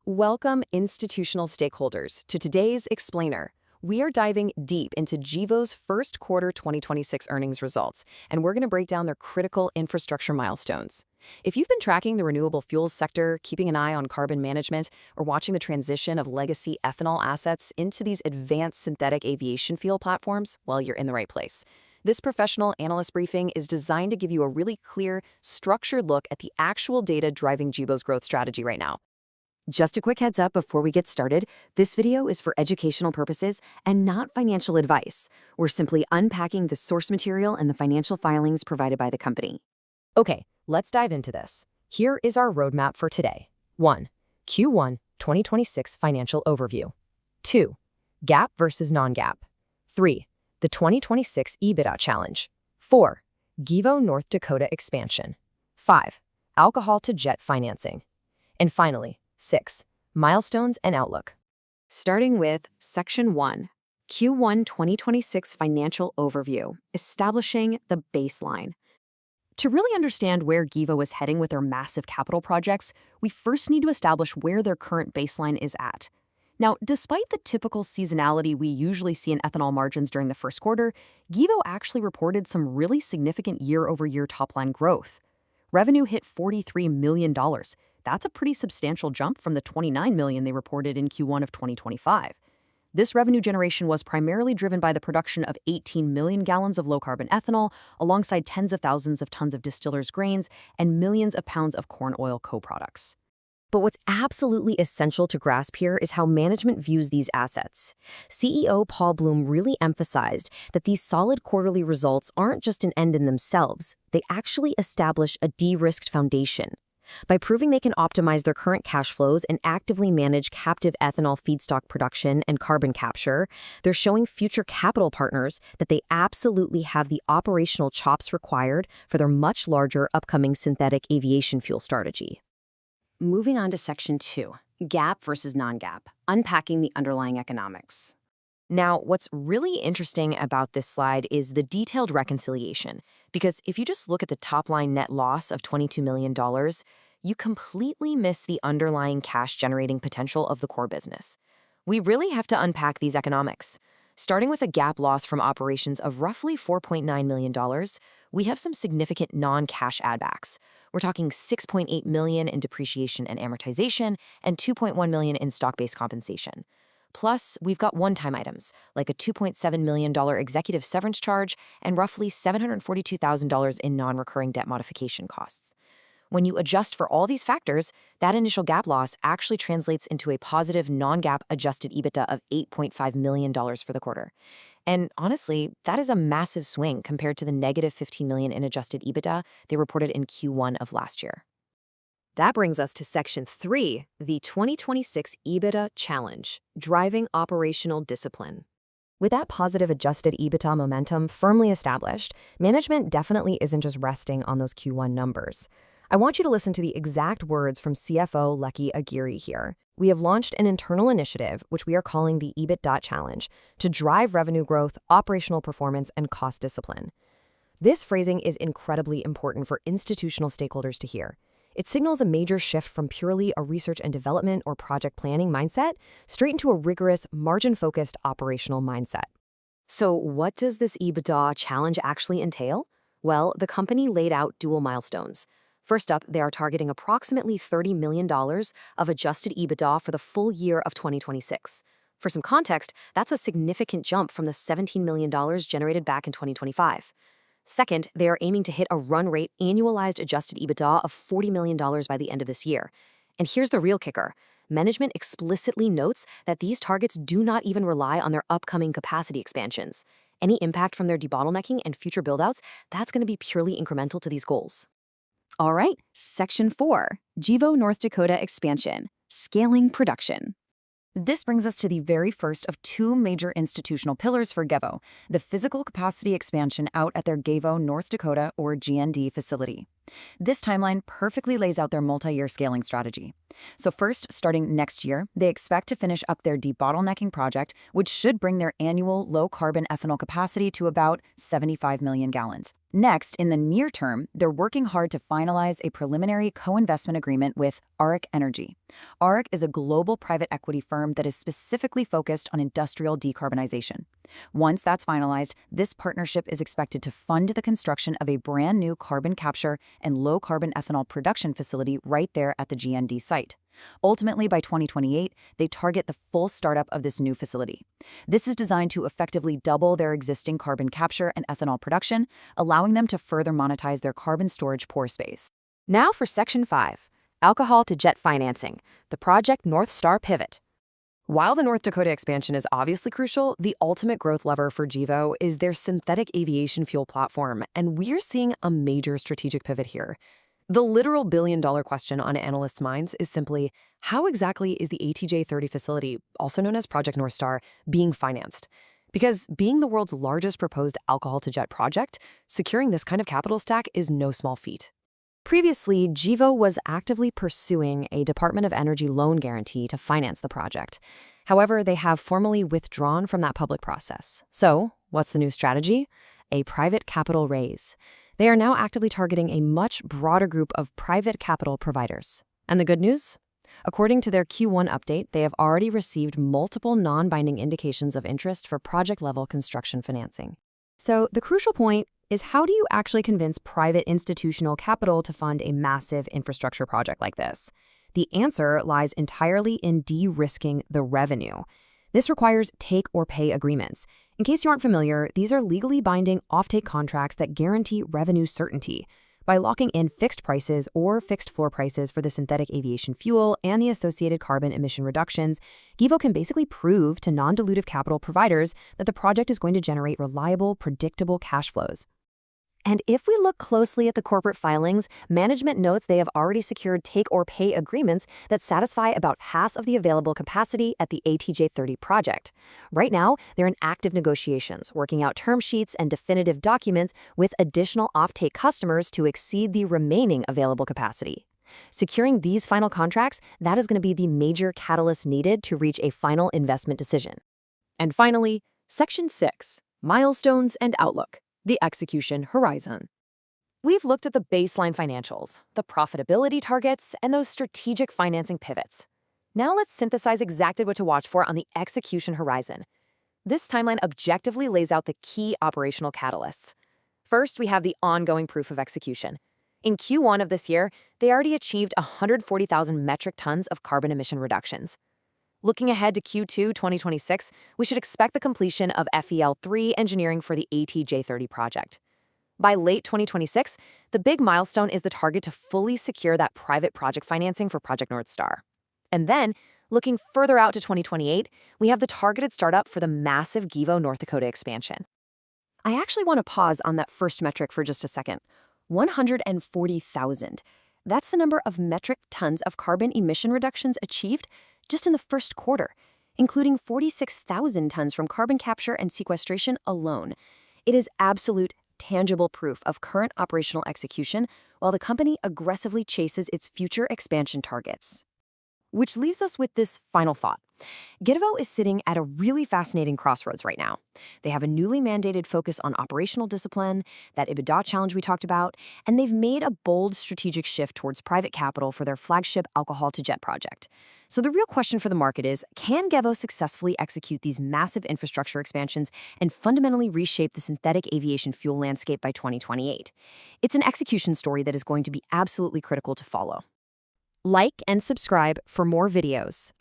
Welcome, institutional stakeholders, to today's Explainer. We are diving deep into Gevo's first quarter 2026 earnings results, and we're going to break down their critical infrastructure milestones. If you've been tracking the renewable fuels sector, keeping an eye on carbon management, or watching the transition of legacy ethanol assets into these advanced synthetic aviation fuel platforms, well, you're in the right place. This professional analyst briefing is designed to give you a really clear, structured look at the actual data driving Gevo's growth strategy right now. Just a quick heads up before we get started, this video is for educational purposes and not financial advice. We're simply unpacking the source material and the financial filings provided by the company. Okay, let's dive into this. Here is our roadmap for today. 1. Q1 2026 financial overview. 2. GAAP versus non-GAAP. 3. The 2026 EBITDA challenge. 4. Gevo North Dakota expansion. 5. Alcohol to jet financing. And finally, 6. Milestones and outlook. Starting with Section 1, Q1 2026 Financial Overview, establishing the baseline. To really understand where Gevo is heading with their massive capital projects, we first need to establish where their current baseline is at. Now, despite the typical seasonality we usually see in ethanol margins during the first quarter, Gevo actually reported some really significant year-over-year top-line growth. Revenue hit $43 million. That's a pretty substantial jump from the $29 million they reported in Q1 of 2025. This revenue generation was primarily driven by the production of 18 million gallons of low-carbon ethanol, alongside tens of thousands of tons of distillers' grains and millions of pounds of corn oil co-products. But what's absolutely essential to grasp here is how management views these assets. CEO Paul Bloom really emphasized that these solid quarterly results aren't just an end in themselves, they actually establish a de-risked foundation. By proving they can optimize their current cash flows and actively manage captive ethanol feedstock production and carbon capture, they're showing future capital partners that they absolutely have the operational chops required for their much larger upcoming synthetic aviation fuel strategy. Moving on to Section 2, GAAP versus non-GAAP, unpacking the underlying economics. Now, what's really interesting about this slide is the detailed reconciliation, because if you just look at the top-line net loss of $22 million, you completely miss the underlying cash-generating potential of the core business. We really have to unpack these economics. Starting with a GAAP loss from operations of roughly $4.9 million, we have some significant non-cash add-backs. We're talking $6.8 million in depreciation and amortization and $2.1 million in stock-based compensation. Plus, we've got one-time items, like a $2.7 million executive severance charge and roughly $742,000 in non-recurring debt modification costs. When you adjust for all these factors, that initial GAAP loss actually translates into a positive non-GAAP adjusted EBITDA of $8.5 million for the quarter. And honestly, that is a massive swing compared to the negative $15 million in adjusted EBITDA they reported in Q1 of last year. That brings us to Section 3, the 2026 EBITDA challenge, driving operational discipline. With that positive adjusted EBITDA momentum firmly established, management definitely isn't just resting on those Q1 numbers. I want you to listen to the exact words from CFO Lecky Aguirre here. We have launched an internal initiative, which we are calling the EBITDA challenge, to drive revenue growth, operational performance, and cost discipline. This phrasing is incredibly important for institutional stakeholders to hear. It signals a major shift from purely a research and development or project planning mindset straight into a rigorous, margin-focused operational mindset. So what does this EBITDA challenge actually entail? Well, the company laid out dual milestones. First up, they are targeting approximately $30 million of adjusted EBITDA for the full year of 2026. For some context, that's a significant jump from the $17 million generated back in 2025. Second, they are aiming to hit a run rate annualized adjusted EBITDA of $40 million by the end of this year. And here's the real kicker. Management explicitly notes that these targets do not even rely on their upcoming capacity expansions. Any impact from their debottlenecking and future buildouts, that's going to be purely incremental to these goals. All right, Section 4, Gevo North Dakota expansion, scaling production. This brings us to the very first of two major institutional pillars for Gevo, the physical capacity expansion out at their Gevo North Dakota or GND facility. This timeline perfectly lays out their multi-year scaling strategy. So first, starting next year, they expect to finish up their debottlenecking project, which should bring their annual low-carbon ethanol capacity to about 75 million gallons. Next, in the near term, they're working hard to finalize a preliminary co-investment agreement with Ara Energy. Ara is a global private equity firm that is specifically focused on industrial decarbonization. Once that's finalized, this partnership is expected to fund the construction of a brand new carbon capture and low-carbon ethanol production facility right there at the GND site. Ultimately, by 2028, they target the full startup of this new facility. This is designed to effectively double their existing carbon capture and ethanol production, allowing them to further monetize their carbon storage pore space. Now for Section 5, Alcohol-to-Jet Financing, the Project North Star Pivot. While the North Dakota expansion is obviously crucial, the ultimate growth lever for Gevo is their synthetic aviation fuel platform, and we're seeing a major strategic pivot here. The literal billion-dollar question on analysts' minds is simply, how exactly is the ATJ-30 facility, also known as Project North Star, being financed? Because being the world's largest proposed alcohol-to-jet project, securing this kind of capital stack is no small feat. Previously, Gevo was actively pursuing a Department of Energy loan guarantee to finance the project. However, they have formally withdrawn from that public process. So, what's the new strategy? A private capital raise. They are now actively targeting a much broader group of private capital providers. And the good news? According to their Q1 update, they have already received multiple non-binding indications of interest for project-level construction financing. So the crucial point is, how do you actually convince private institutional capital to fund a massive infrastructure project like this? The answer lies entirely in de-risking the revenue. This requires take-or-pay agreements. In case you aren't familiar, these are legally binding offtake contracts that guarantee revenue certainty. By locking in fixed prices or fixed floor prices for the synthetic aviation fuel and the associated carbon emission reductions, Gevo can basically prove to non-dilutive capital providers that the project is going to generate reliable, predictable cash flows. And if we look closely at the corporate filings, management notes they have already secured take-or-pay agreements that satisfy about half of the available capacity at the ATJ-30 project. Right now, they're in active negotiations, working out term sheets and definitive documents with additional offtake customers to exceed the remaining available capacity. Securing these final contracts, that is going to be the major catalyst needed to reach a final investment decision. And finally, Section 6, Milestones and Outlook. The execution horizon. We've looked at the baseline financials, the profitability targets, and those strategic financing pivots. Now let's synthesize exactly what to watch for on the execution horizon. This timeline objectively lays out the key operational catalysts. First, we have the ongoing proof of execution. In Q1 of this year, they already achieved 140,000 metric tons of carbon emission reductions. Looking ahead to Q2 2026, we should expect the completion of FEL3 engineering for the ATJ-30 project. By late 2026, the big milestone is the target to fully secure that private project financing for Project North Star. And then, looking further out to 2028, we have the targeted startup for the massive Gevo North Dakota expansion. I actually want to pause on that first metric for just a second. 140,000. That's the number of metric tons of carbon emission reductions achieved just in the first quarter, including 46,000 tons from carbon capture and sequestration alone. It is absolute, tangible proof of current operational execution while the company aggressively chases its future expansion targets. Which leaves us with this final thought. Gevo is sitting at a really fascinating crossroads right now. They have a newly mandated focus on operational discipline, that EBITDA challenge we talked about, and they've made a bold strategic shift towards private capital for their flagship alcohol-to-jet project. So the real question for the market is, can Gevo successfully execute these massive infrastructure expansions and fundamentally reshape the synthetic aviation fuel landscape by 2028? It's an execution story that is going to be absolutely critical to follow. Like and subscribe for more videos.